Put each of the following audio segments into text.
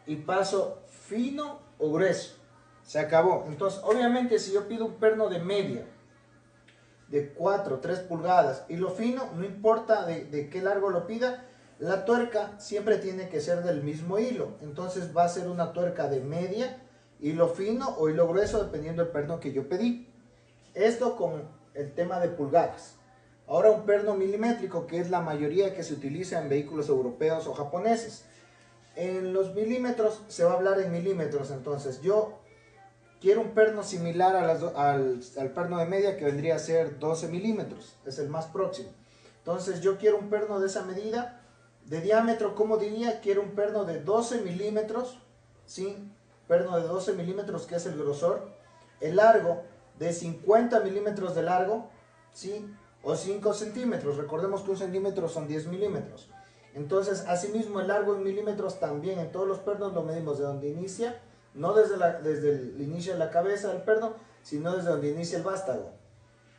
y paso fino o grueso. Se acabó. Entonces, obviamente, si yo pido un perno de media, de 4, 3 pulgadas, y lo fino, no importa de qué largo lo pida, la tuerca siempre tiene que ser del mismo hilo. Entonces va a ser una tuerca de media, hilo fino o hilo grueso, dependiendo del perno que yo pedí. Esto con el tema de pulgadas. Ahora un perno milimétrico, que es la mayoría que se utiliza en vehículos europeos o japoneses. En los milímetros se va a hablar en milímetros, entonces yo quiero un perno similar al perno de media, que vendría a ser 12 milímetros, es el más próximo. Entonces yo quiero un perno de esa medida, de diámetro, como diría, quiero un perno de 12 milímetros, ¿sí? Perno de 12 milímetros, que es el grosor. El largo de 50 milímetros de largo, ¿sí? O 5 centímetros, recordemos que un centímetro son 10 milímetros. Entonces, asimismo, el largo en milímetros también en todos los pernos lo medimos de donde inicia, no desde el inicio de la cabeza del perno, sino desde donde inicia el vástago.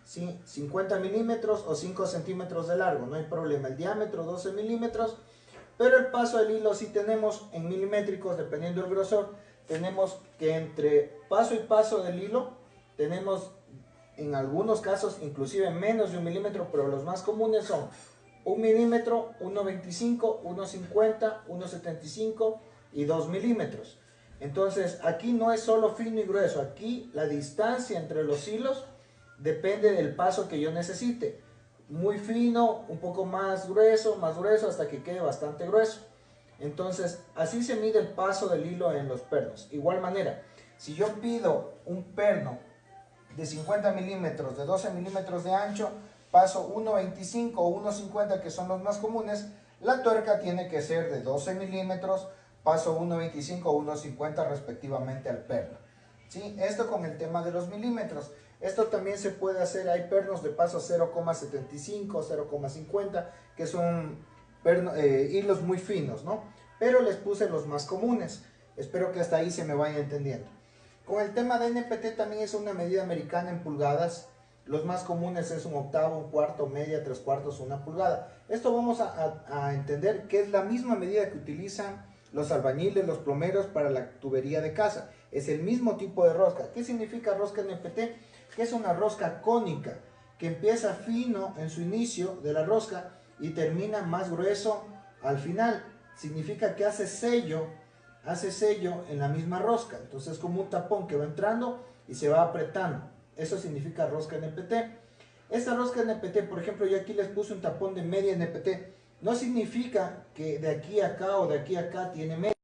¿Sí? 50 milímetros o 5 centímetros de largo, no hay problema. El diámetro 12 milímetros, pero el paso del hilo sí tenemos en milimétricos, dependiendo del grosor, tenemos que entre paso y paso del hilo, tenemos en algunos casos inclusive menos de 1 milímetro, pero los más comunes son 1 milímetro, 1,25, 1,50, 1,75 y 2 milímetros. Entonces aquí no es solo fino y grueso, aquí la distancia entre los hilos depende del paso que yo necesite. Muy fino, un poco más grueso, hasta que quede bastante grueso. Entonces así se mide el paso del hilo en los pernos. Igual manera, si yo pido un perno de 50 milímetros, de 12 milímetros de ancho, paso 1,25 o 1,50, que son los más comunes, la tuerca tiene que ser de 12 milímetros, paso 1,25 o 1,50 respectivamente al perno. ¿Sí? Esto con el tema de los milímetros. Esto también se puede hacer, hay pernos de paso 0,75, 0,50, que son hilos muy finos, ¿no? Pero les puse los más comunes. Espero que hasta ahí se me vaya entendiendo. Con el tema de NPT también es una medida americana en pulgadas. Los más comunes es un octavo, un cuarto, media, tres cuartos, una pulgada. Esto vamos a entender que es la misma medida que utilizan los albañiles, los plomeros para la tubería de casa. Es el mismo tipo de rosca. ¿Qué significa rosca NPT? Que es una rosca cónica, que empieza fino en su inicio de la rosca y termina más grueso al final. Significa que hace sello en la misma rosca. Entonces es como un tapón que va entrando y se va apretando. Eso significa rosca NPT. Esta rosca NPT, por ejemplo, yo aquí les puse un tapón de media NPT. No significa que de aquí a acá o de aquí a acá tiene media.